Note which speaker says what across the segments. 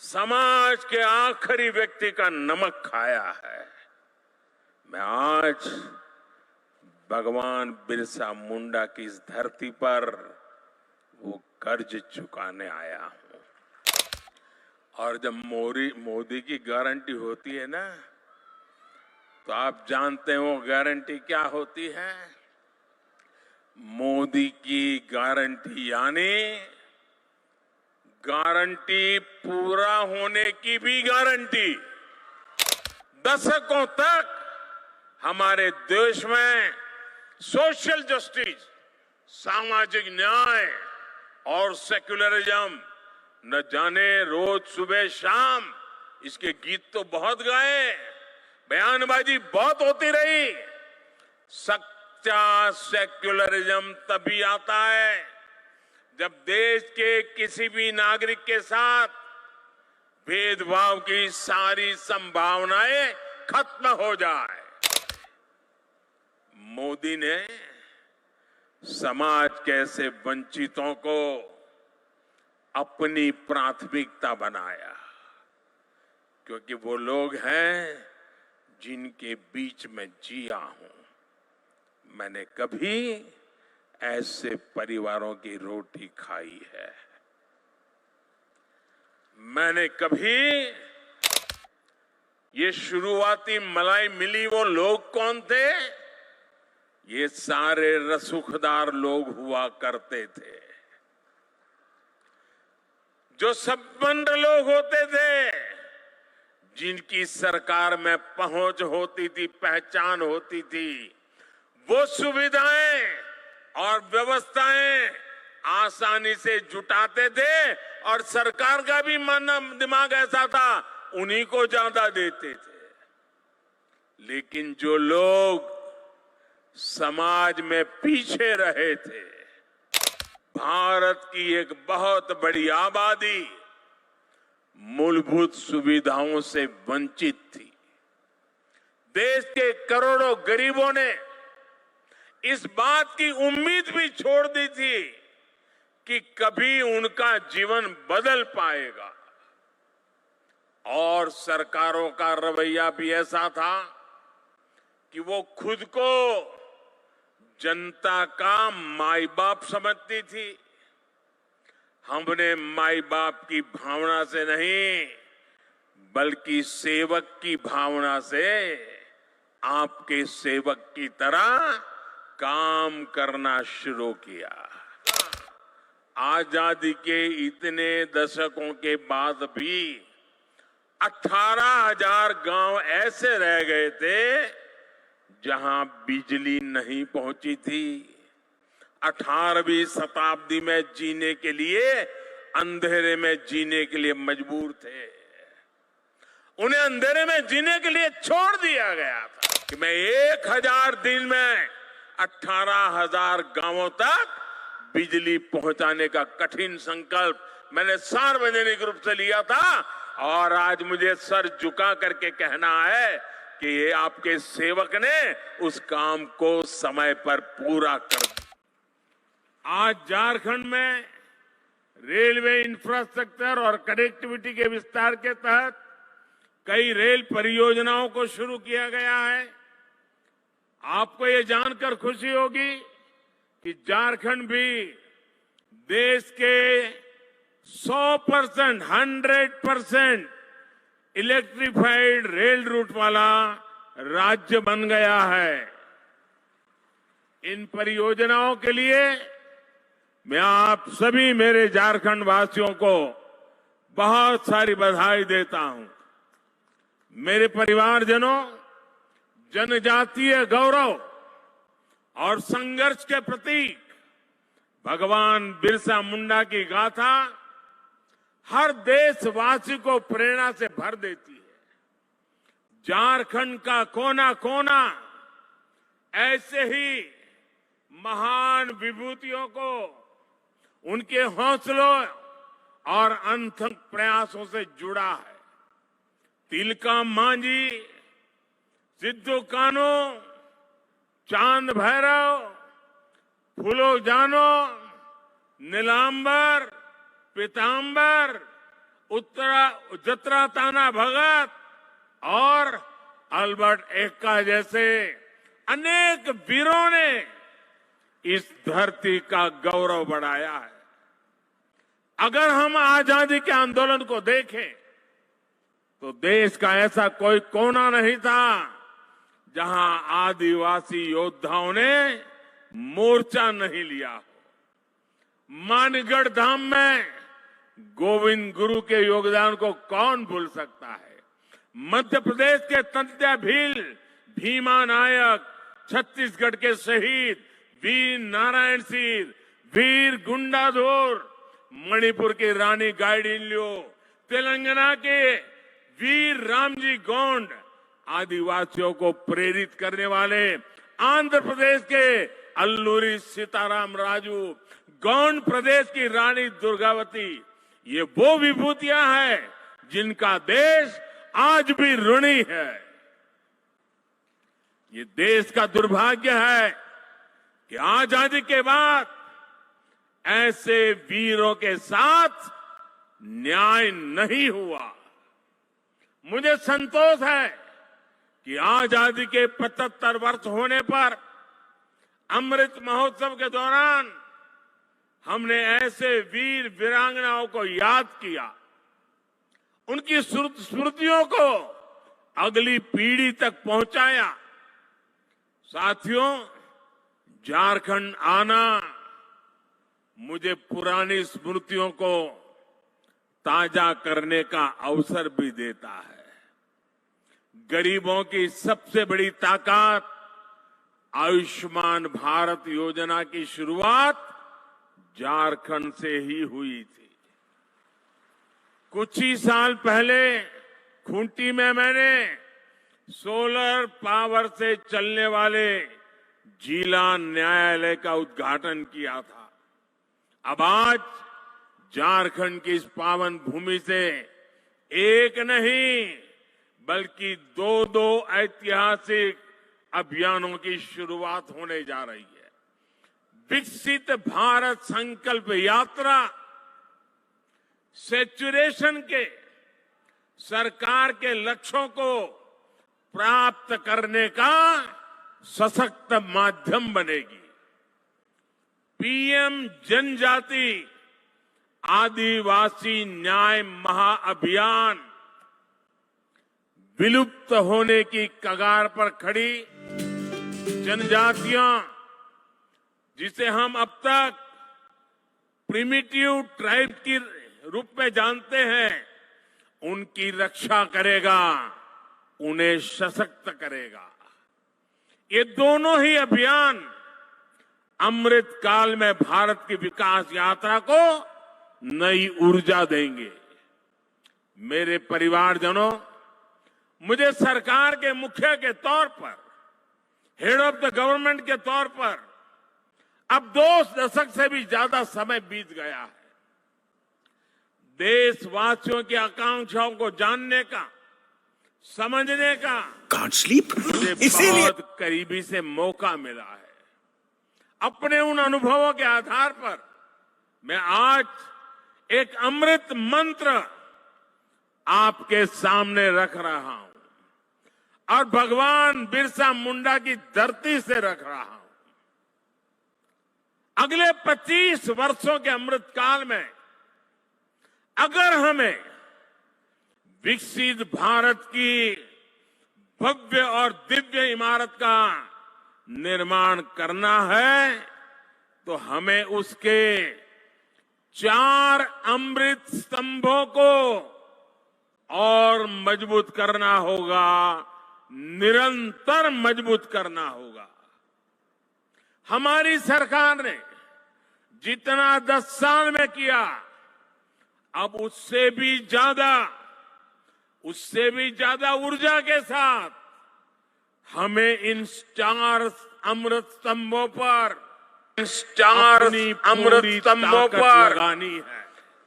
Speaker 1: समाज के आखिरी व्यक्ति का नमक खाया है। मैं आज भगवान बिरसा मुंडा की इस धरती पर वो कर्ज चुकाने आया हूं। और जब मोदी की गारंटी होती है ना, तो आप जानते हैं वो गारंटी क्या होती है। मोदी की गारंटी यानी गारंटी पूरा होने की भी गारंटी। दशकों तक हमारे देश में सोशल जस्टिस, सामाजिक न्याय और सेक्युलरिज्म न जाने रोज सुबह शाम इसके गीत तो बहुत गाए, बयानबाजी बहुत होती रही। सच्चा सेक्युलरिज्म तभी आता है जब देश के किसी भी नागरिक के साथ भेदभाव की सारी संभावनाएं खत्म हो जाए। मोदी ने समाज के ऐसे वंचितों को अपनी प्राथमिकता बनाया, क्योंकि वो लोग हैं जिनके बीच में जिया हूं। मैंने कभी ऐसे परिवारों की रोटी खाई है। मैंने कभी ये शुरुआती मलाई मिली वो लोग कौन थे? ये सारे रसूखदार लोग हुआ करते थे, जो संपन्न लोग होते थे, जिनकी सरकार में पहुंच होती थी, पहचान होती थी। वो सुविधाएं और व्यवस्थाएं आसानी से जुटाते थे और सरकार का भी मन दिमाग ऐसा था, उन्हीं को ज्यादा देते थे। लेकिन जो लोग समाज में पीछे रहे थे, भारत की एक बहुत बड़ी आबादी मूलभूत सुविधाओं से वंचित थी। देश के करोड़ों गरीबों ने इस बात की उम्मीद भी छोड़ दी थी कि कभी उनका जीवन बदल पाएगा। और सरकारों का रवैया भी ऐसा था कि वो खुद को जनता का माई बाप समझती थी। हमने माई बाप की भावना से नहीं, बल्कि सेवक की भावना से आपके सेवक की तरह काम करना शुरू किया। आजादी के इतने दशकों के बाद भी 18,000 गांव ऐसे रह गए थे जहां बिजली नहीं पहुंची थी। 18वीं शताब्दी में जीने के लिए, अंधेरे में जीने के लिए मजबूर थे। उन्हें अंधेरे में जीने के लिए छोड़ दिया गया था कि मैं 1000 दिन में 18,000 गांवों तक बिजली पहुंचाने का कठिन संकल्प मैंने सार्वजनिक रूप से लिया था। और आज मुझे सर झुका करके कहना है कि ये आपके सेवक ने उस काम को समय पर पूरा कर दिया। आज झारखंड में रेलवे इंफ्रास्ट्रक्चर और कनेक्टिविटी के विस्तार के तहत कई रेल परियोजनाओं को शुरू किया गया है। आपको ये जानकर खुशी होगी कि झारखंड भी देश के 100% इलेक्ट्रिफाइड रेल रूट वाला राज्य बन गया है। इन परियोजनाओं के लिए मैं आप सभी मेरे झारखंड वासियों को बहुत सारी बधाई देता हूं। मेरे परिवारजनों, जनजातीय गौरव और संघर्ष के प्रतीक भगवान बिरसा मुंडा की गाथा हर देशवासी को प्रेरणा से भर देती है। झारखंड का कोना कोना ऐसे ही महान विभूतियों को उनके हौसलों और अनथक प्रयासों से जुड़ा है। तिलका मांझी, सिद्धू कान्हू, चांद भैरव, फूलो जानो, नीलांबर, पीतांबर उत्तरा जत्रा ताना भगत और अल्बर्ट एक्का जैसे अनेक वीरों ने इस धरती का गौरव बढ़ाया है। अगर हम आजादी के आंदोलन को देखें तो देश का ऐसा कोई कोना नहीं था जहां आदिवासी योद्धाओं ने मोर्चा नहीं लिया हो। मानगढ़ धाम में गोविंद गुरु के योगदान को कौन भूल सकता है। मध्य प्रदेश के तंत्या भील भीमा नायक, छत्तीसगढ़ के शहीद वीर नारायण सिंह, वीर गुंडाधुर, मणिपुर की रानी गाइडिन्ल्यो, तेलंगाना के वीर रामजी गोंड, आदिवासियों को प्रेरित करने वाले आंध्र प्रदेश के अल्लूरी सीताराम राजू, गौंड प्रदेश की रानी दुर्गावती, ये वो विभूतियां हैं जिनका देश आज भी ऋणी है। ये देश का दुर्भाग्य है कि आजादी के बाद ऐसे वीरों के साथ न्याय नहीं हुआ। मुझे संतोष है कि आजादी के 75 वर्ष होने पर अमृत महोत्सव के दौरान हमने ऐसे वीर वीरांगनाओं को याद किया, उनकी स्मृतियों को अगली पीढ़ी तक पहुंचाया। साथियों, झारखंड आना मुझे पुरानी स्मृतियों को ताजा करने का अवसर भी देता है। गरीबों की सबसे बड़ी ताकत आयुष्मान भारत योजना की शुरुआत झारखंड से ही हुई थी। कुछ ही साल पहले खूंटी में मैंने सोलर पावर से चलने वाले जिला न्यायालय का उद्घाटन किया था। अब आज झारखंड की इस पावन भूमि से एक नहीं बल्कि दो ऐतिहासिक अभियानों की शुरुआत होने जा रही है। विकसित भारत संकल्प यात्रा सैचुरेशन के सरकार के लक्ष्यों को प्राप्त करने का सशक्त माध्यम बनेगी। पीएम जनजाति आदिवासी न्याय महाअभियान विलुप्त होने की कगार पर खड़ी जनजातियां, जिसे हम अब तक प्रिमिटिव ट्राइब के रूप में जानते हैं, उनकी रक्षा करेगा, उन्हें सशक्त करेगा। ये दोनों ही अभियान अमृत काल में भारत की विकास यात्रा को नई ऊर्जा देंगे। मेरे परिवारजनों, मुझे सरकार के मुखिया के तौर पर, हेड ऑफ द गवर्नमेंट के तौर पर अब 2 दशक से भी ज्यादा समय बीत गया है। देशवासियों की आकांक्षाओं को जानने का, समझने का मुझे बहुत करीबी से मौका मिला है। अपने उन अनुभवों के आधार पर मैं आज एक अमृत मंत्र आपके सामने रख रहा हूं और भगवान बिरसा मुंडा की धरती से रख रहा हूं। अगले 25 वर्षों के अमृत काल में अगर हमें विकसित भारत की भव्य और दिव्य इमारत का निर्माण करना है तो हमें उसके 4 अमृत स्तंभों को और मजबूत करना होगा, निरंतर मजबूत करना होगा। हमारी सरकार ने जितना 10 साल में किया, अब उससे भी ज्यादा ऊर्जा के साथ हमें इन 4 अमृत स्तंभों पर लगानी है,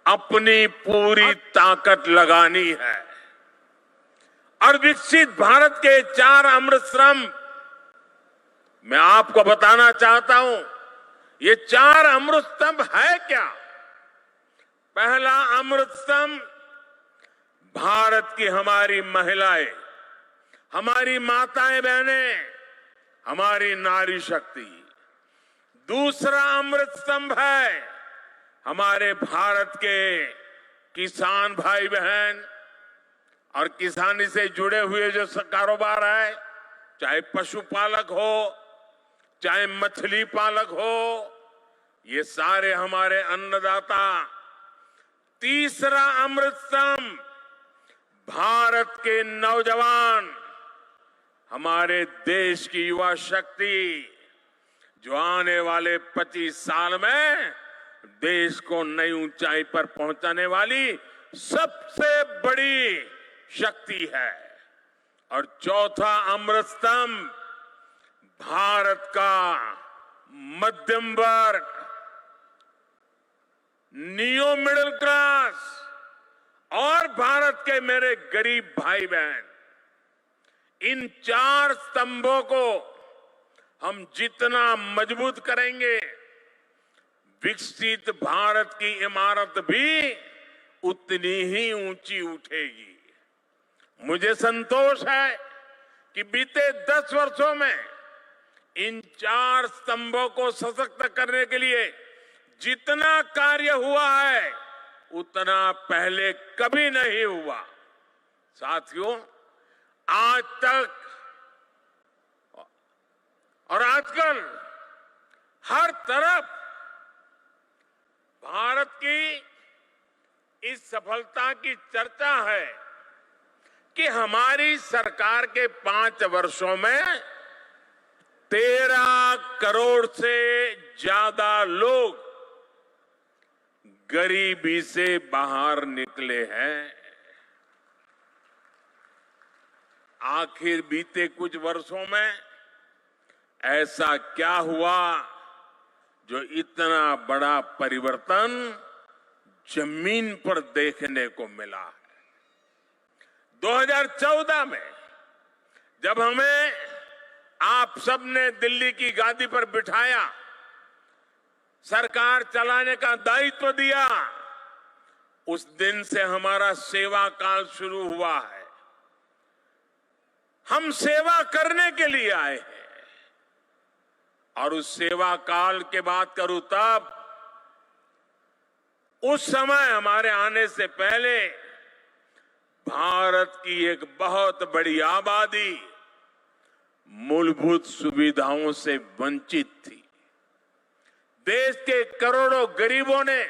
Speaker 1: अपनी पूरी ताकत लगानी है। और विकसित भारत के 4 अमृत स्तंभ मैं आपको बताना चाहता हूं। ये 4 अमृत स्तंभ है क्या? पहला अमृत स्तंभ भारत की हमारी महिलाएं, हमारी माताएं बहनें, हमारी नारी शक्ति। दूसरा अमृत स्तंभ है हमारे भारत के किसान भाई बहन और किसानी से जुड़े हुए जो कारोबार है, चाहे पशुपालक हो, चाहे मछली पालक हो, ये सारे हमारे अन्नदाता। तीसरा अमृत स्तंभ भारत के नौजवान, हमारे देश की युवा शक्ति, जो आने वाले 25 साल में देश को नई ऊंचाई पर पहुंचाने वाली सबसे बड़ी शक्ति है। और चौथा अमृत स्तंभ भारत का मध्यम वर्ग, नियो मिडिल क्लास और भारत के मेरे गरीब भाई बहन। इन 4 स्तंभों को हम जितना मजबूत करेंगे, विकसित भारत की इमारत भी उतनी ही ऊंची उठेगी। मुझे संतोष है कि बीते 10 वर्षों में इन 4 स्तंभों को सशक्त करने के लिए जितना कार्य हुआ है, उतना पहले कभी नहीं हुआ। साथियों, आज तक और आजकल हर तरफ भारत की इस सफलता की चर्चा है कि हमारी सरकार के 5 वर्षों में 13 करोड़ से ज्यादा लोग गरीबी से बाहर निकले हैं। आखिर बीते कुछ वर्षों में ऐसा क्या हुआ जो इतना बड़ा परिवर्तन जमीन पर देखने को मिला है? 2014 में जब हमें आप सबने दिल्ली की गादी पर बिठाया, सरकार चलाने का दायित्व दिया, उस दिन से हमारा सेवा काल शुरू हुआ है। हम सेवा करने के लिए आए हैं और उस सेवा काल के बात करूं तब उस समय हमारे आने से पहले भारत की एक बहुत बड़ी आबादी मूलभूत सुविधाओं से वंचित थी। देश के करोड़ों गरीबों ने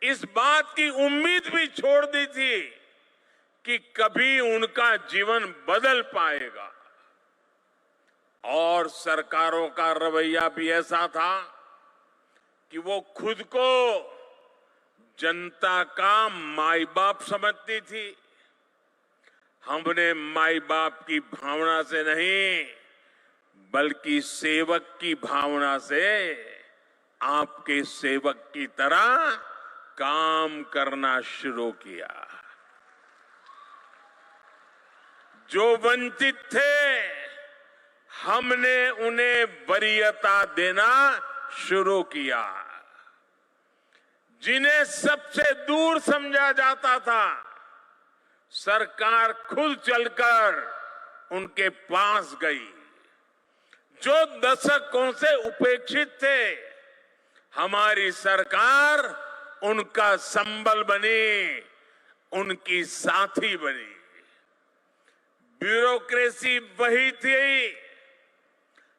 Speaker 1: इस बात की उम्मीद भी छोड़ दी थी कि कभी उनका जीवन बदल पाएगा। और सरकारों का रवैया भी ऐसा था कि वो खुद को जनता का माई बाप समझती थी। हमने माई बाप की भावना से नहीं, बल्कि सेवक की भावना से आपके सेवक की तरह काम करना शुरू किया। जो वंचित थे, हमने उन्हें वरीयता देना शुरू किया। जिन्हें सबसे दूर समझा जाता था, सरकार खुद चलकर उनके पास गई। जो दशकों से उपेक्षित थे, हमारी सरकार उनका संबल बनी, उनकी साथी बनी। ब्यूरोक्रेसी वही थी,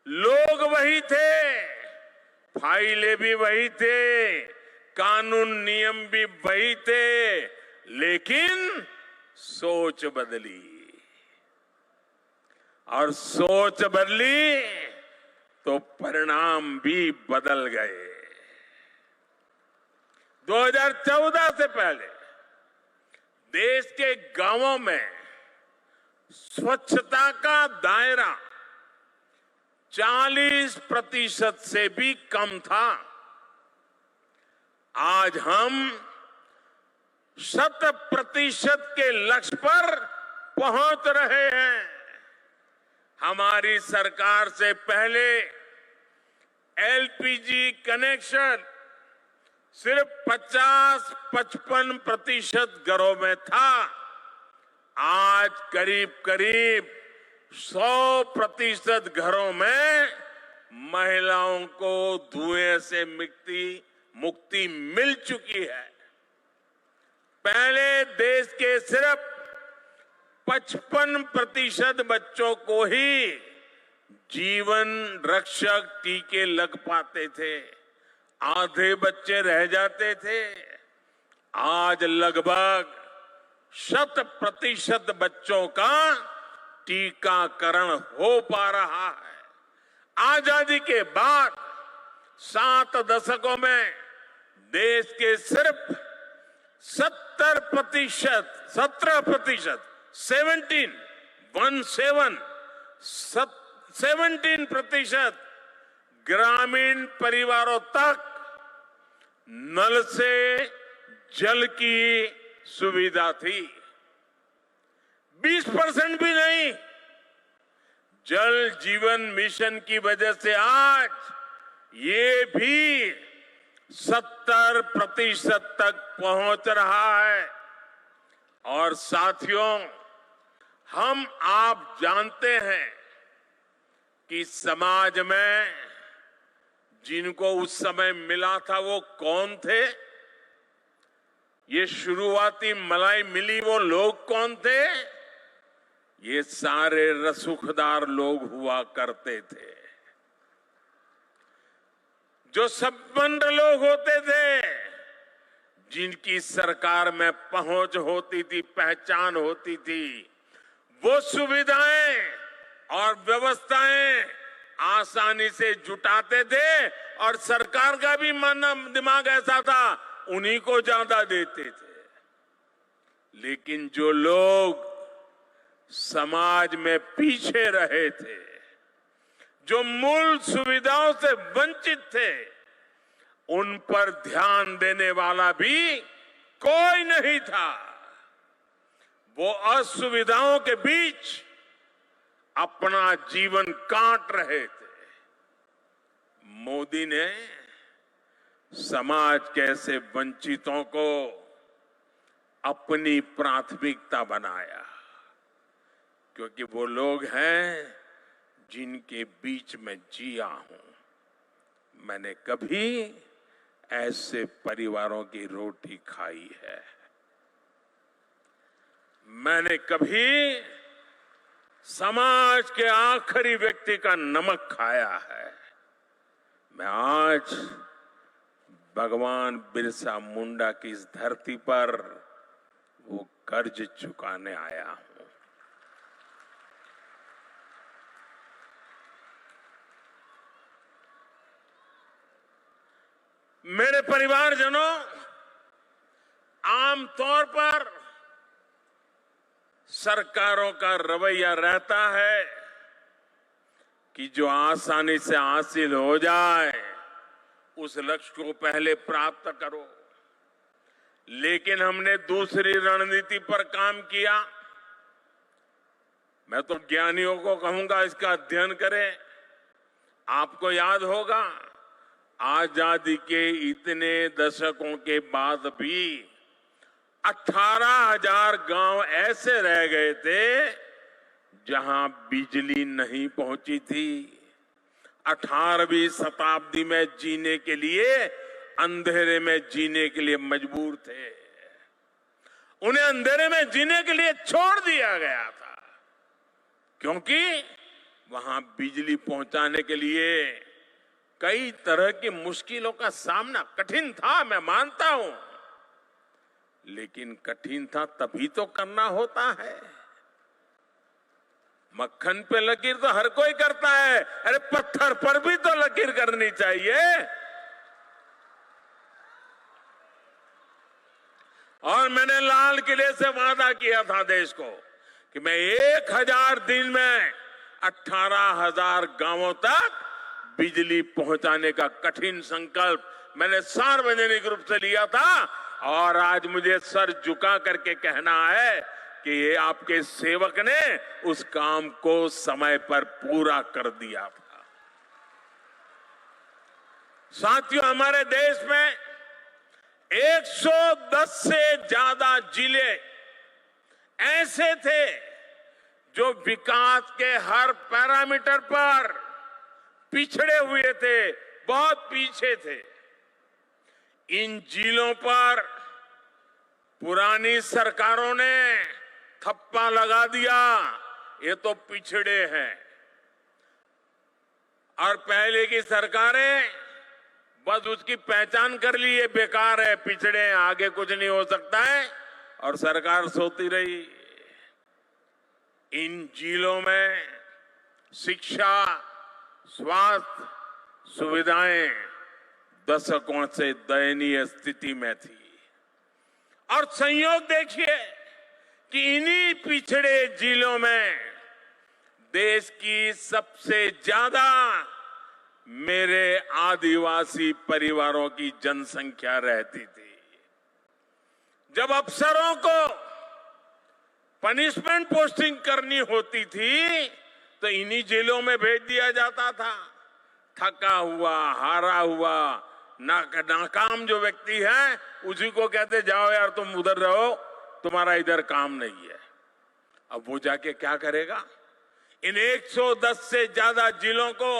Speaker 1: लोग वही थे, फाइलें भी वही थे, कानून नियम भी वही थे, लेकिन सोच बदली। और सोच बदली तो परिणाम भी बदल गए। 2014 से पहले देश के गांवों में स्वच्छता का दायरा 40% से भी कम था। आज हम 100% के लक्ष्य पर पहुंच रहे हैं। हमारी सरकार से पहले एलपीजी कनेक्शन सिर्फ 50-55% घरों में था, आज करीब करीब 100% घरों में महिलाओं को धुएं से मुक्ति मिल चुकी है। पहले देश के सिर्फ 55% बच्चों को ही जीवन रक्षक टीके लग पाते थे, आधे बच्चे रह जाते थे। आज लगभग 100% बच्चों का टीकाकरण हो पा रहा है। आजादी के बाद 7 दशकों में देश के सिर्फ 17% ग्रामीण परिवारों तक नल से जल की सुविधा थी। 20% भी नहीं। जल जीवन मिशन की वजह से आज ये भी 70% तक पहुंच रहा है। और साथियों, हम आप जानते हैं कि समाज में जिनको उस समय मिला था वो कौन थे? ये शुरुआती मलाई मिली वो लोग कौन थे? ये सारे रसूखदार लोग हुआ करते थे। जो संपन्न लोग होते थे, जिनकी सरकार में पहुंच होती थी, पहचान होती थी, वो सुविधाएं और व्यवस्थाएं आसानी से जुटाते थे और सरकार का भी दिमाग ऐसा था, उन्हीं को ज्यादा देते थे। लेकिन जो लोग समाज में पीछे रहे थे, जो मूल सुविधाओं से वंचित थे, उन पर ध्यान देने वाला भी कोई नहीं था। वो असुविधाओं के बीच अपना जीवन काट रहे थे। मोदी ने समाज के ऐसे वंचितों को अपनी प्राथमिकता बनाया, क्योंकि वो लोग हैं जिनके बीच में जिया हूं। मैंने कभी ऐसे परिवारों की रोटी खाई है, मैंने कभी समाज के आखिरी व्यक्ति का नमक खाया है। मैं आज भगवान बिरसा मुंडा की इस धरती पर वो कर्ज चुकाने आया हूं। मेरे परिवारजनों, आमतौर पर सरकारों का रवैया रहता है कि जो आसानी से हासिल हो जाए उस लक्ष्य को पहले प्राप्त करो। लेकिन हमने दूसरी रणनीति पर काम किया। मैं तो ज्ञानियों को कहूंगा इसका अध्ययन करें। आपको याद होगा, आजादी के इतने दशकों के बाद भी 18,000 गांव ऐसे रह गए थे जहां बिजली नहीं पहुंची थी। 18वीं शताब्दी में जीने के लिए, अंधेरे में जीने के लिए मजबूर थे। उन्हें अंधेरे में जीने के लिए छोड़ दिया गया था, क्योंकि वहां बिजली पहुंचाने के लिए कई तरह की मुश्किलों का सामना कठिन था, मैं मानता हूं। लेकिन कठिन था तभी तो करना होता है। मक्खन पे लकीर तो हर कोई करता है, अरे पत्थर पर भी तो लकीर करनी चाहिए। और मैंने लाल किले से वादा किया था देश को कि मैं 1000 दिन में 18,000 गांवों तक बिजली पहुंचाने का कठिन संकल्प मैंने सार्वजनिक रूप से लिया था। और आज मुझे सर झुका करके कहना है कि ये आपके सेवक ने उस काम को समय पर पूरा कर दिया था। साथियों, हमारे देश में 110 से ज्यादा जिले ऐसे थे जो विकास के हर पैरामीटर पर पिछड़े हुए थे, बहुत पीछे थे। इन जिलों पर पुरानी सरकारों ने थप्पा लगा दिया, ये तो पिछड़े हैं। और पहले की सरकारें बस उसकी पहचान कर ली, ये बेकार है, पिछड़े हैं, आगे कुछ नहीं हो सकता है, और सरकार सोती रही। इन जिलों में शिक्षा, स्वास्थ्य सुविधाएं दशकों से दयनीय स्थिति में थी। और संयोग देखिए कि इन्हीं पिछड़े जिलों में देश की सबसे ज्यादा मेरे आदिवासी परिवारों की जनसंख्या रहती थी। जब अफसरों को पनिशमेंट पोस्टिंग करनी होती थी तो इन्हीं जिलों में भेज दिया जाता था। थका हुआ, हारा हुआ, नाकाम जो व्यक्ति है उसी को कहते जाओ यार तुम उधर रहो, तुम्हारा इधर काम नहीं है। अब वो जाके क्या करेगा? इन 110 से ज्यादा जिलों को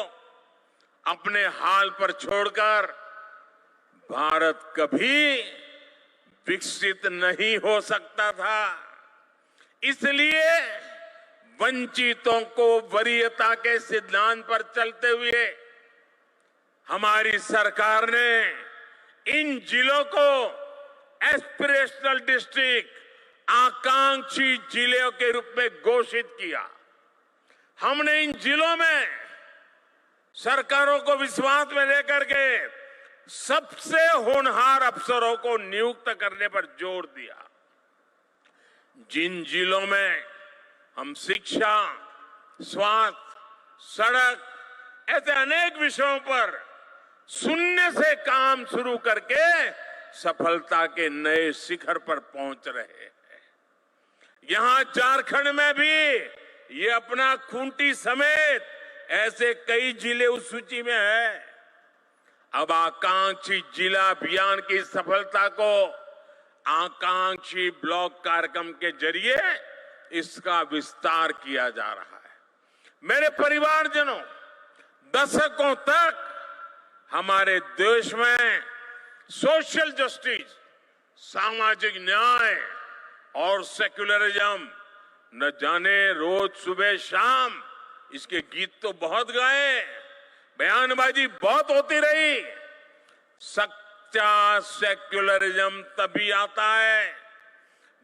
Speaker 1: अपने हाल पर छोड़कर भारत कभी विकसित नहीं हो सकता था। इसलिए वंचितों को वरीयता के सिद्धांत पर चलते हुए हमारी सरकार ने इन जिलों को एस्पिरेशनल डिस्ट्रिक्ट, आकांक्षी जिलों के रूप में घोषित किया। हमने इन जिलों में सरकारों को विश्वास में लेकर के सबसे होनहार अफसरों को नियुक्त करने पर जोर दिया। जिन जिलों में हम शिक्षा, स्वास्थ्य, सड़क ऐसे अनेक विषयों पर शून्य से काम शुरू करके सफलता के नए शिखर पर पहुंच रहे हैं। यहां झारखंड में भी ये अपना खूंटी समेत ऐसे कई जिले उस सूची में है। अब आकांक्षी जिला अभियान की सफलता को आकांक्षी ब्लॉक कार्यक्रम के जरिए इसका विस्तार किया जा रहा है। मेरे परिवारजनों, दशकों तक हमारे देश में सोशल जस्टिस, सामाजिक न्याय और सेक्युलरिज्म न जाने रोज सुबह शाम इसके गीत तो बहुत गाए, बयानबाजी बहुत होती रही। सच्चा सेक्युलरिज्म तभी आता है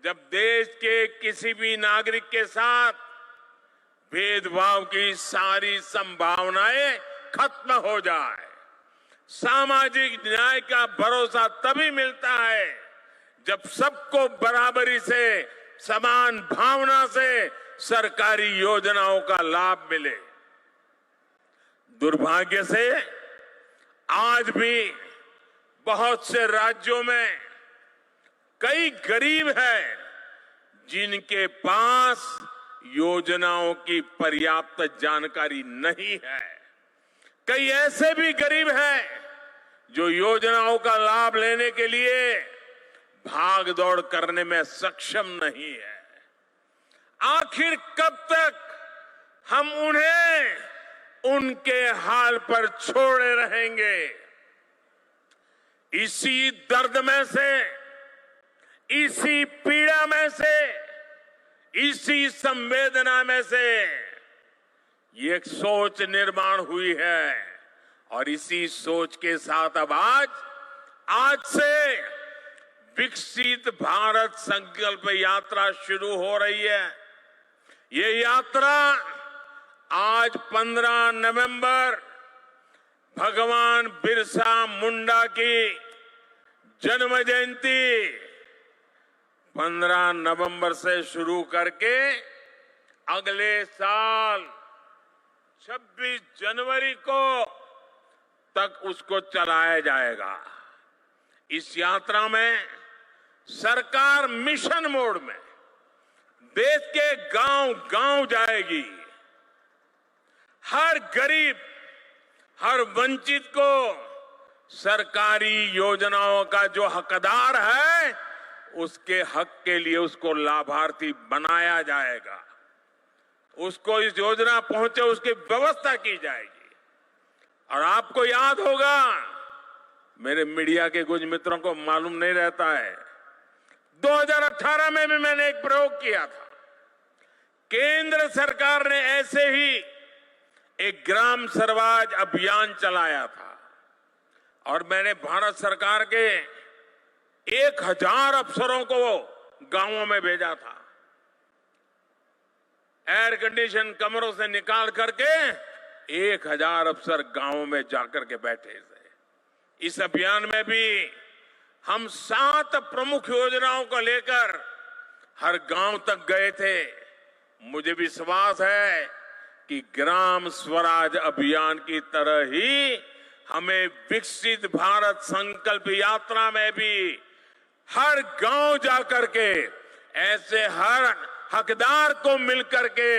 Speaker 1: जब देश के किसी भी नागरिक के साथ भेदभाव की सारी संभावनाएं खत्म हो जाए। सामाजिक न्याय का भरोसा तभी मिलता है जब सबको बराबरी से, समान भावना से सरकारी योजनाओं का लाभ मिले। दुर्भाग्य से आज भी बहुत से राज्यों में कई गरीब हैं जिनके पास योजनाओं की पर्याप्त जानकारी नहीं है। कई ऐसे भी गरीब हैं जो योजनाओं का लाभ लेने के लिए भाग दौड़ करने में सक्षम नहीं है। आखिर कब तक हम उन्हें उनके हाल पर छोड़े रहेंगे? इसी दर्द में से, इसी पीड़ा में से, इसी संवेदना में से ये एक सोच निर्माण हुई है और इसी सोच के साथ अब आज से विकसित भारत संकल्प यात्रा शुरू हो रही है। ये यात्रा आज 15 नवंबर भगवान बिरसा मुंडा की जन्म जयंती 15 नवंबर से शुरू करके अगले साल 26 जनवरी को तक उसको चलाया जाएगा। इस यात्रा में सरकार मिशन मोड में देश के गांव-गांव जाएगी। हर गरीब, हर वंचित को सरकारी योजनाओं का जो हकदार है उसके हक के लिए उसको लाभार्थी बनाया जाएगा, उसको इस योजना पहुंचे उसकी व्यवस्था की जाएगी। और आपको याद होगा, मेरे मीडिया के कुछ मित्रों को मालूम नहीं रहता है, 2018 में भी मैंने एक प्रयोग किया था। केंद्र सरकार ने ऐसे ही एक ग्राम स्वराज अभियान चलाया था और मैंने भारत सरकार के 1000 अफसरों को गांवों में भेजा था। एयर कंडीशन कमरों से निकाल करके 1000 अफसर गांवों में जाकर के बैठे थे। इस अभियान में भी हम 7 प्रमुख योजनाओं को लेकर हर गांव तक गए थे। मुझे विश्वास है कि ग्राम स्वराज अभियान की तरह ही हमें विकसित भारत संकल्प यात्रा में भी हर गांव जाकर के ऐसे हर हकदार को मिलकर के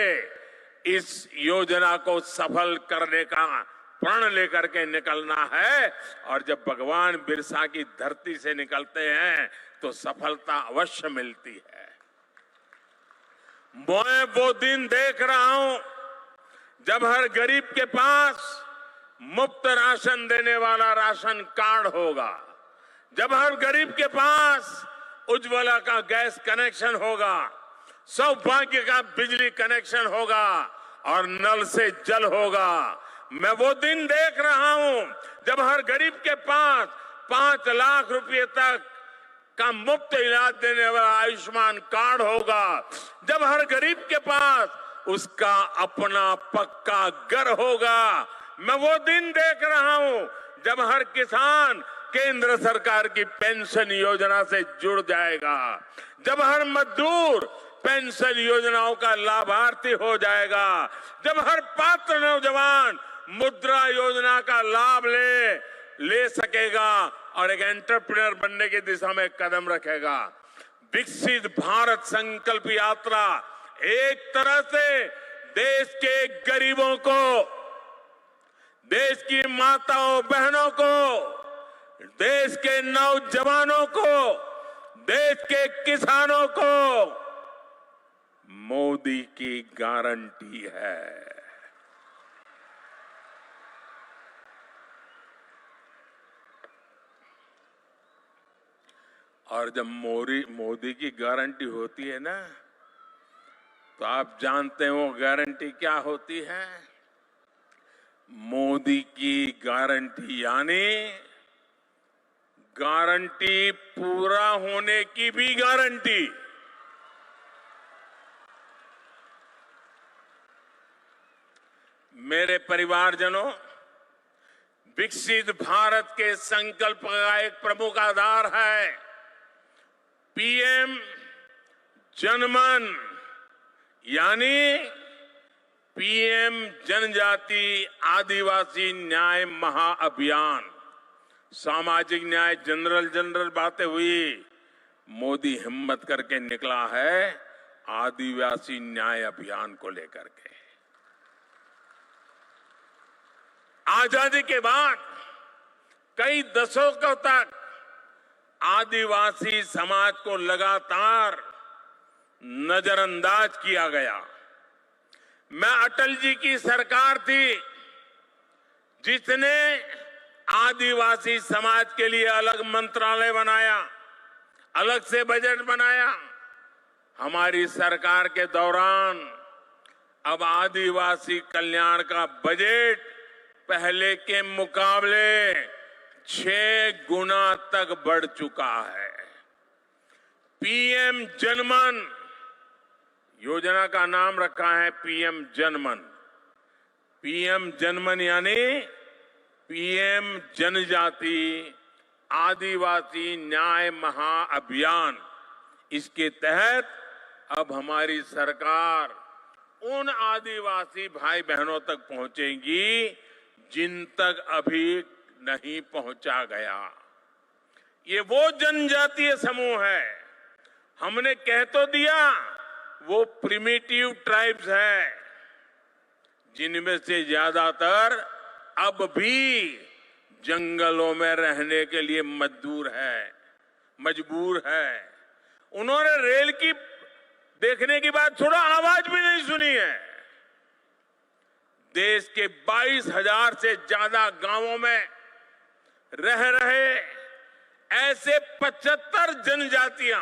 Speaker 1: इस योजना को सफल करने का प्रण लेकर के निकलना है। और जब भगवान बिरसा की धरती से निकलते हैं तो सफलता अवश्य मिलती है। मैं वो दिन देख रहा हूं जब हर गरीब के पास मुफ्त राशन देने वाला राशन कार्ड होगा, जब हर गरीब के पास उज्ज्वला का गैस कनेक्शन होगा, सौभाग्य का बिजली कनेक्शन होगा और नल से जल होगा। मैं वो दिन देख रहा हूं जब हर गरीब के पास 5 लाख रुपए तक का मुफ्त इलाज देने वाला आयुष्मान कार्ड होगा, जब हर गरीब के पास उसका अपना पक्का घर होगा। मैं वो दिन देख रहा हूं जब हर किसान केंद्र सरकार की पेंशन योजना से जुड़ जाएगा, जब हर मजदूर पेंशन योजनाओं का लाभार्थी हो जाएगा, जब हर पात्र नौजवान मुद्रा योजना का लाभ ले सकेगा और एक एंटरप्रेन्योर बनने की दिशा में कदम रखेगा। विकसित भारत संकल्प यात्रा एक तरह से देश के गरीबों को, देश की माताओं बहनों को, देश के नौजवानों को, देश के किसानों को मोदी की गारंटी है। और जब मोदी की गारंटी होती है ना, तो आप जानते हैं वो गारंटी क्या होती है? मोदी की गारंटी यानी गारंटी पूरा होने की भी गारंटी। मेरे परिवारजनों, विकसित भारत के संकल्प का एक प्रमुख आधार है पीएम जनमन, यानी पीएम जनजाति आदिवासी न्याय महाअभियान। सामाजिक न्याय जनरल बातें हुई, मोदी हिम्मत करके निकला है आदिवासी न्याय अभियान को लेकर के। आजादी के बाद कई दशकों तक आदिवासी समाज को लगातार नजरअंदाज किया गया। मैं अटल जी की सरकार थी जिसने आदिवासी समाज के लिए अलग मंत्रालय बनाया, अलग से बजट बनाया। हमारी सरकार के दौरान अब आदिवासी कल्याण का बजट पहले के मुकाबले 6 गुना तक बढ़ चुका है। पीएम जनमन योजना का नाम रखा है पीएम जनमन। पीएम जनमन यानी पीएम जनजाति आदिवासी न्याय महाअभियान। इसके तहत अब हमारी सरकार उन आदिवासी भाई बहनों तक पहुंचेगी जिन तक अभी नहीं पहुंचा गया। ये वो जनजातीय समूह है, हमने कह तो दिया वो प्रिमिटिव ट्राइब्स है, जिनमें से ज्यादातर अब भी जंगलों में रहने के लिए मजबूर है। उन्होंने रेल की देखने की बात छोड़ो, आवाज भी नहीं सुनी है। देश के 22,000 से ज्यादा गांवों में रह रहे ऐसे 75 जनजातियां,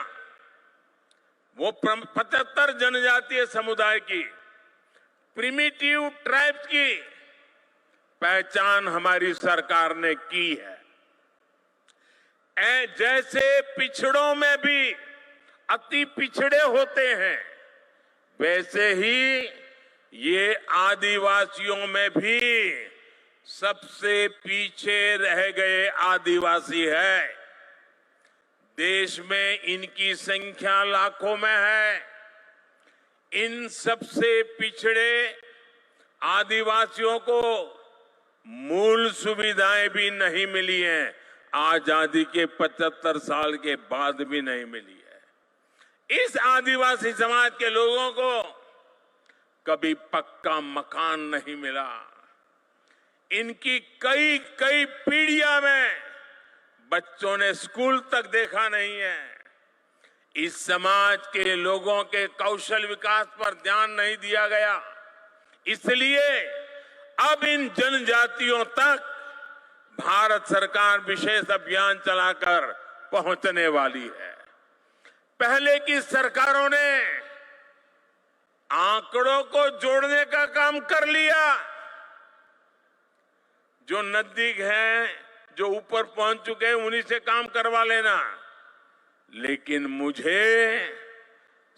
Speaker 1: वो 75 जनजातीय समुदाय की, प्रिमिटिव ट्राइब्स की पहचान हमारी सरकार ने की है। जैसे पिछड़ों में भी अति पिछड़े होते हैं, वैसे ही ये आदिवासियों में भी सबसे पीछे रह गए आदिवासी है। देश में इनकी संख्या लाखों में है। इन सबसे पिछड़े आदिवासियों को मूल सुविधाएं भी नहीं मिली हैं, आजादी के 75 साल के बाद भी नहीं मिली है। इस आदिवासी समाज के लोगों को कभी पक्का मकान नहीं मिला। इनकी कई कई पीढ़ियां में बच्चों ने स्कूल तक देखा नहीं है। इस समाज के लोगों के कौशल विकास पर ध्यान नहीं दिया गया। इसलिए अब इन जनजातियों तक भारत सरकार विशेष अभियान चलाकर पहुंचने वाली है। पहले की सरकारों ने आंकड़ों को जोड़ने का काम कर लिया। जो नजदीक हैं, जो ऊपर पहुंच चुके हैं, उन्हीं से काम करवा लेना। लेकिन मुझे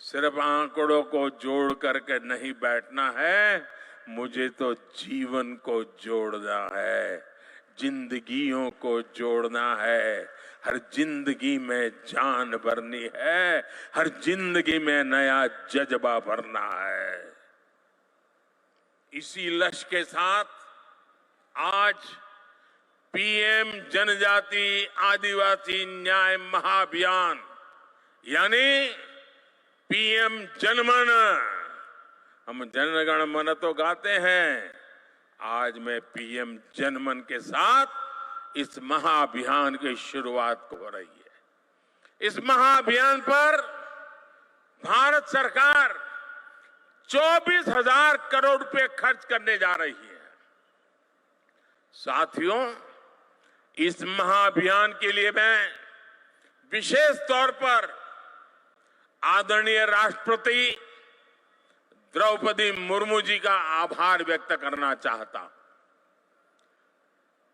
Speaker 1: सिर्फ आंकड़ों को जोड़ करके नहीं बैठना है, मुझे तो जीवन को जोड़ना है, जिंदगियों को जोड़ना है। हर जिंदगी में जान भरनी है, हर जिंदगी में नया जज्बा भरना है। इसी लक्ष्य के साथ आज पीएम जनजाति आदिवासी न्याय महाअभियान यानी पीएम जनमन, हम जनगण मन तो गाते हैं, आज मैं पीएम जनमन के साथ इस महाअभियान की शुरुआत हो रही है। इस महाअभियान पर भारत सरकार 24,000 करोड़ रुपए खर्च करने जा रही है। साथियों, इस महाअभियान के लिए मैं विशेष तौर पर आदरणीय राष्ट्रपति द्रौपदी मुर्मू जी का आभार व्यक्त करना चाहता हूं।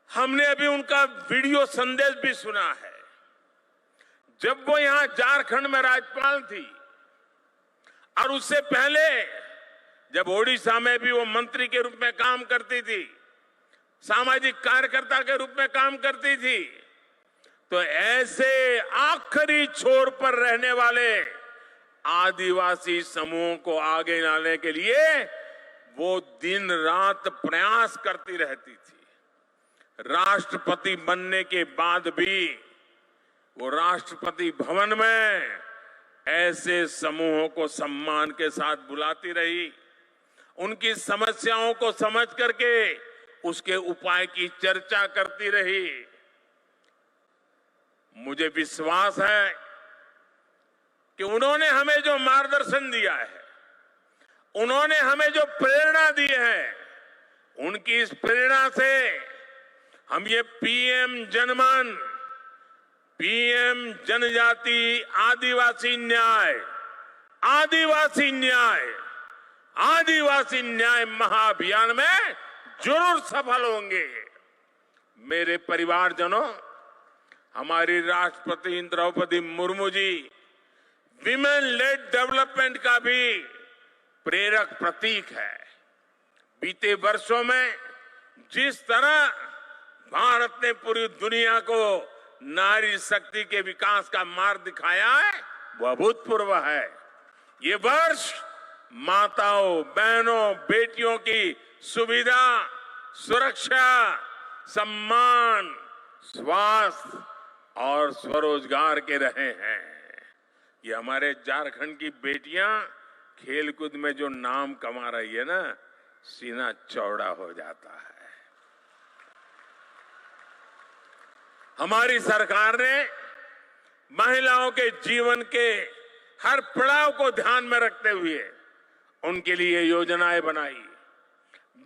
Speaker 1: हमने अभी उनका वीडियो संदेश भी सुना है। जब वो यहां झारखंड में राज्यपाल थी और उससे पहले जब ओडिशा में भी वो मंत्री के रूप में काम करती थी, सामाजिक कार्यकर्ता के रूप में काम करती थी, तो ऐसे आखिरी छोर पर रहने वाले आदिवासी समूहों को आगे लाने के लिए वो दिन रात प्रयास करती रहती थी। राष्ट्रपति बनने के बाद भी वो राष्ट्रपति भवन में ऐसे समूहों को सम्मान के साथ बुलाती रही, उनकी समस्याओं को समझ करके उसके उपाय की चर्चा करती रही। मुझे विश्वास है कि उन्होंने हमें जो मार्गदर्शन दिया है, उन्होंने हमें जो प्रेरणा दी है, उनकी इस प्रेरणा से हम ये पीएम जनमन, पीएम जनजाति आदिवासी न्याय, आदिवासी न्याय, आदिवासी न्याय महाअभियान में जरूर सफल होंगे। मेरे परिवारजनों, हमारी राष्ट्रपति Draupadi Murmu ji women lead development का भी प्रेरक प्रतीक है। बीते वर्षों में जिस तरह भारत ने पूरी दुनिया को नारी शक्ति के विकास का मार्ग दिखाया है, वह अभूतपूर्व है। ये वर्ष माताओं, बहनों, बेटियों की सुविधा, सुरक्षा, सम्मान, स्वास्थ्य और स्वरोजगार के रहे हैं। ये हमारे झारखंड की बेटियां खेलकूद में जो नाम कमा रही है ना, सीना चौड़ा हो जाता है। हमारी सरकार ने महिलाओं के जीवन के हर पड़ाव को ध्यान में रखते हुए उनके लिए योजनाएं बनाई।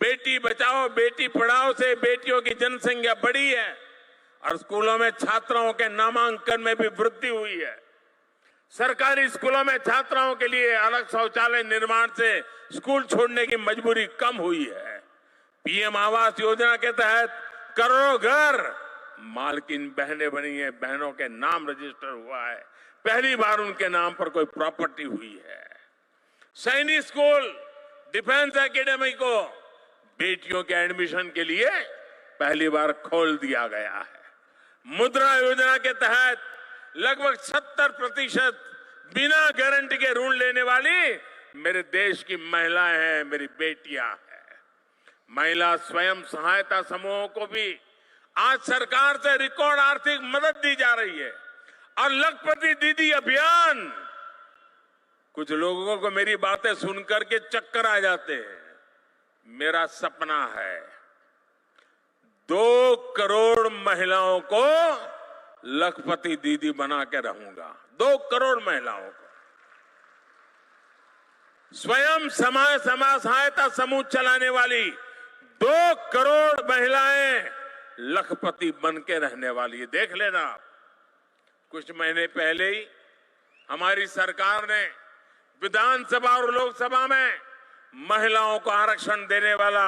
Speaker 1: बेटी बचाओ बेटी पढ़ाओ से बेटियों की जनसंख्या बढ़ी है और स्कूलों में छात्राओं के नामांकन में भी वृद्धि हुई है। सरकारी स्कूलों में छात्राओं के लिए अलग शौचालय निर्माण से स्कूल छोड़ने की मजबूरी कम हुई है। पीएम आवास योजना के तहत करोड़ों घर मालकिन बहनें बनी है, बहनों के नाम रजिस्टर हुआ है, पहली बार उनके नाम पर कोई प्रॉपर्टी हुई है। सैनिक स्कूल, डिफेंस एकेडमी को बेटियों के एडमिशन के लिए पहली बार खोल दिया गया है। मुद्रा योजना के तहत लगभग 70% बिना गारंटी के ऋण लेने वाली मेरे देश की महिलाएं हैं, मेरी बेटियां हैं। महिला स्वयं सहायता समूहों को भी आज सरकार से रिकॉर्ड आर्थिक मदद दी जा रही है। और लखपति दीदी अभियान, कुछ लोगों को मेरी बातें सुनकर के चक्कर आ जाते हैं। मेरा सपना है 2 करोड़ महिलाओं को लखपति दीदी बना के रहूंगा। 2 करोड़ महिलाओं को स्वयं समाज सहायता समूह चलाने वाली 2 करोड़ महिलाएं लखपति बन के रहने वाली है। देख लेना आप, कुछ महीने पहले ही हमारी सरकार ने विधानसभा और लोकसभा में महिलाओं को आरक्षण देने वाला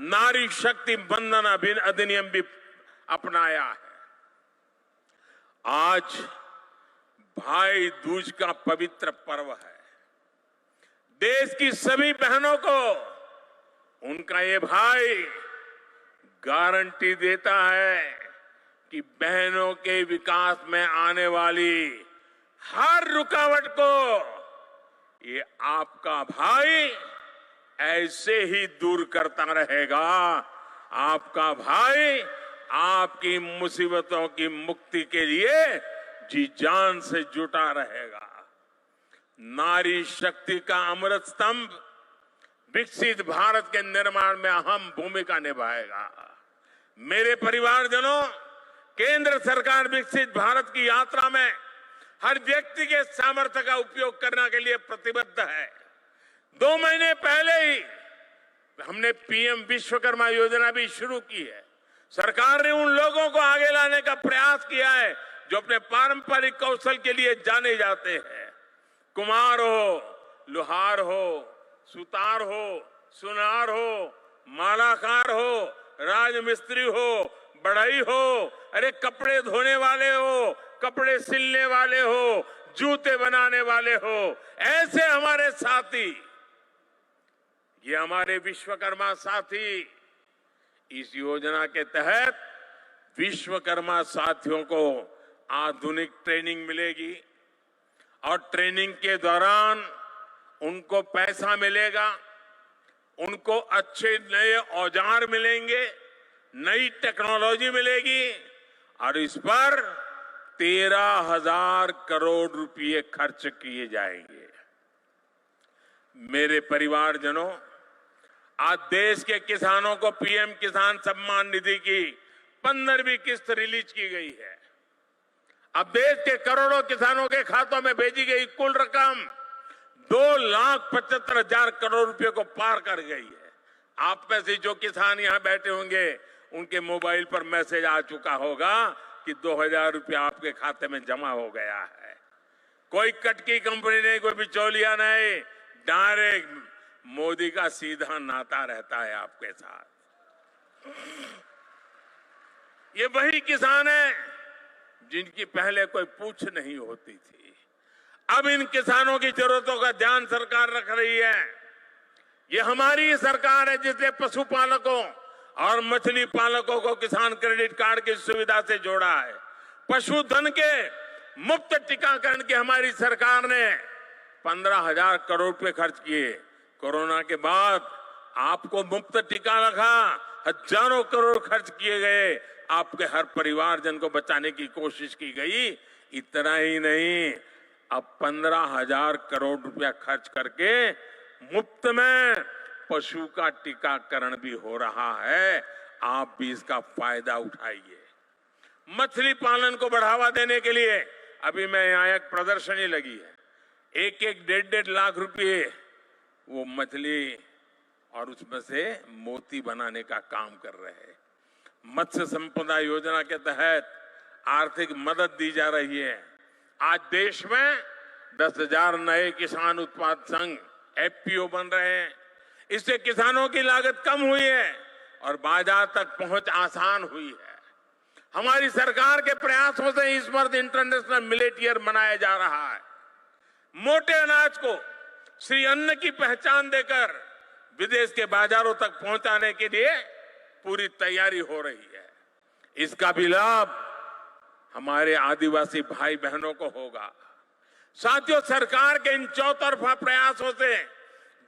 Speaker 1: नारी शक्ति वंदन अधिनियम भी अपनाया है। आज भाई दूज का पवित्र पर्व है। देश की सभी बहनों को उनका ये भाई गारंटी देता है कि बहनों के विकास में आने वाली हर रुकावट को ये आपका भाई ऐसे ही दूर करता रहेगा। आपका भाई आपकी मुसीबतों की मुक्ति के लिए जी जान से जुटा रहेगा। नारी शक्ति का अमृत स्तंभ विकसित भारत के निर्माण में अहम भूमिका निभाएगा। मेरे परिवारजनों, केंद्र सरकार विकसित भारत की यात्रा में हर व्यक्ति के सामर्थ्य का उपयोग करने के लिए प्रतिबद्ध है। 2 महीने पहले ही हमने पीएम विश्वकर्मा योजना भी शुरू की है। सरकार ने उन लोगों को आगे लाने का प्रयास किया है जो अपने पारंपरिक कौशल के लिए जाने जाते हैं। कुम्हार हो, लोहार हो, सुतार हो, सुनार हो, मालाकार हो, राजमिस्त्री हो, बढ़ई हो, अरे कपड़े धोने वाले हो, कपड़े सिलने वाले हो, जूते बनाने वाले हो, ऐसे हमारे साथी, ये हमारे विश्वकर्मा साथी, इस योजना के तहत विश्वकर्मा साथियों को आधुनिक ट्रेनिंग मिलेगी और ट्रेनिंग के दौरान उनको पैसा मिलेगा, उनको अच्छे नए औजार मिलेंगे, नई टेक्नोलॉजी मिलेगी और इस पर 13,000 करोड़ रुपए खर्च किए जाएंगे। मेरे परिवारजनों, आज देश के किसानों को पीएम किसान सम्मान निधि की 15वीं किस्त रिलीज की गई है। अब देश के करोड़ों किसानों के खातों में भेजी गई कुल रकम 2,75,000 करोड़ रुपए को पार कर गई है। आप में से जो किसान यहां बैठे होंगे उनके मोबाइल पर मैसेज आ चुका होगा कि 2,000 रुपया आपके खाते में जमा हो गया है। कोई कटकी कंपनी नहीं, कोई बिचौलिया नहीं, डायरेक्ट मोदी का सीधा नाता रहता है आपके साथ। ये वही किसान है जिनकी पहले कोई पूछ नहीं होती थी। अब इन किसानों की जरूरतों का ध्यान सरकार रख रही है। ये हमारी सरकार है जिसने पशुपालकों और मछली पालकों को किसान क्रेडिट कार्ड की सुविधा से जोड़ा है। पशुधन के मुफ्त टीकाकरण की हमारी सरकार ने 15,000 करोड़ रुपए खर्च किए। कोरोना के बाद आपको मुफ्त टीका लगा, हजारों करोड़ खर्च किए गए, आपके हर परिवारजन को बचाने की कोशिश की गई। इतना ही नहीं, अब 15,000 करोड़ रुपया खर्च करके मुफ्त में पशु का टीकाकरण भी हो रहा है। आप भी इसका फायदा उठाइए। मछली पालन को बढ़ावा देने के लिए अभी मैं यहाँ एक प्रदर्शनी लगी है, एक 1.5 लाख रुपए वो मछली और उसमें से मोती बनाने का काम कर रहे हैं। मत्स्य संपदा योजना के तहत आर्थिक मदद दी जा रही है। आज देश में 10,000 नए किसान उत्पाद संघ एफपीओ बन रहे हैं। इससे किसानों की लागत कम हुई है और बाजार तक पहुंच आसान हुई है। हमारी सरकार के प्रयासों से इस वर्ष इंटरनेशनल मिलेट ईयर मनाया जा रहा है। मोटे अनाज को श्री अन्न की पहचान देकर विदेश के बाजारों तक पहुंचाने के लिए पूरी तैयारी हो रही है। इसका भी लाभ हमारे आदिवासी भाई बहनों को होगा। साथियों, सरकार के इन चौतरफा प्रयासों से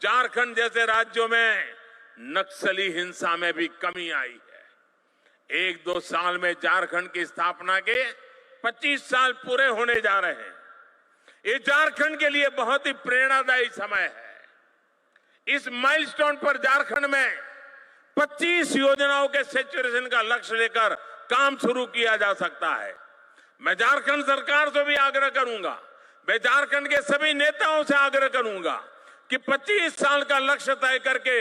Speaker 1: झारखंड जैसे राज्यों में नक्सली हिंसा में भी कमी आई है। 1-2 साल में झारखंड की स्थापना के 25 साल पूरे होने जा रहे हैं। ये झारखंड के लिए बहुत ही प्रेरणादायी समय है। इस माइलस्टोन पर झारखंड में 25 योजनाओं के सैचुरेशन का लक्ष्य लेकर काम शुरू किया जा सकता है। मैं झारखंड सरकार से भी आग्रह करूंगा, मैं झारखंड के सभी नेताओं से आग्रह करूंगा कि 25 साल का लक्ष्य तय करके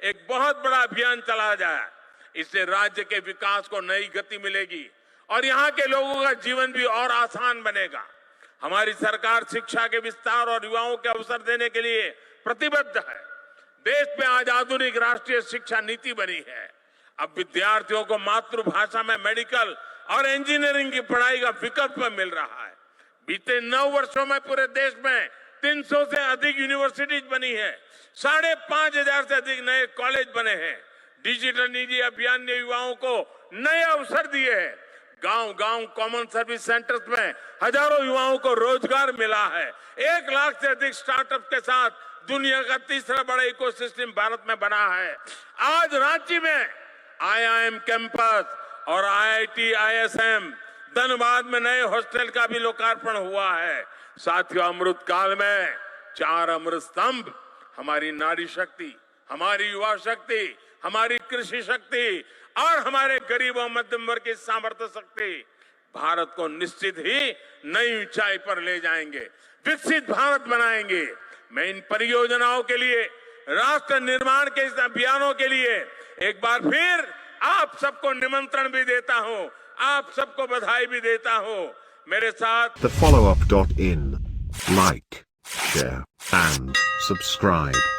Speaker 1: एक बहुत बड़ा अभियान चलाया जाए। इससे राज्य के विकास को नई गति मिलेगी और यहाँ के लोगों का जीवन भी और आसान बनेगा। हमारी सरकार शिक्षा के विस्तार और युवाओं के अवसर देने के लिए प्रतिबद्ध है। देश में आज आधुनिक राष्ट्रीय शिक्षा नीति बनी है। अब विद्यार्थियों को मातृभाषा में मेडिकल और इंजीनियरिंग की पढ़ाई का विकल्प मिल रहा है। बीते 9 वर्षों में पूरे देश में 300 से अधिक यूनिवर्सिटीज बनी है। 5,500 से अधिक नए कॉलेज बने हैं। डिजिटल निधि अभियान ने युवाओं को नए अवसर दिए हैं। गांव-गांव कॉमन सर्विस सेंटर्स में हजारों युवाओं को रोजगार मिला है। 1 लाख से अधिक स्टार्टअप के साथ दुनिया का तीसरा बड़ा इकोसिस्टम भारत में बना है। आज रांची में IIM कैंपस और IIT ISM, धनबाद में नए हॉस्टल का भी लोकार्पण हुआ है। साथियों, अमृत काल में 4 अमृत स्तंभ, हमारी नारी शक्ति, हमारी युवा शक्ति, हमारी कृषि शक्ति और हमारे गरीब और मध्यम वर्ग की सामर्थ्य शक्ति भारत को निश्चित ही नई ऊंचाई पर ले जाएंगे, विकसित भारत बनाएंगे। मैं इन परियोजनाओं के लिए, राष्ट्र निर्माण के इस अभियानों के लिए एक बार फिर आप सबको निमंत्रण भी देता हूं, आप सबको बधाई भी देता हूं। मेरे साथ
Speaker 2: thefollowup.in, like, share and subscribe.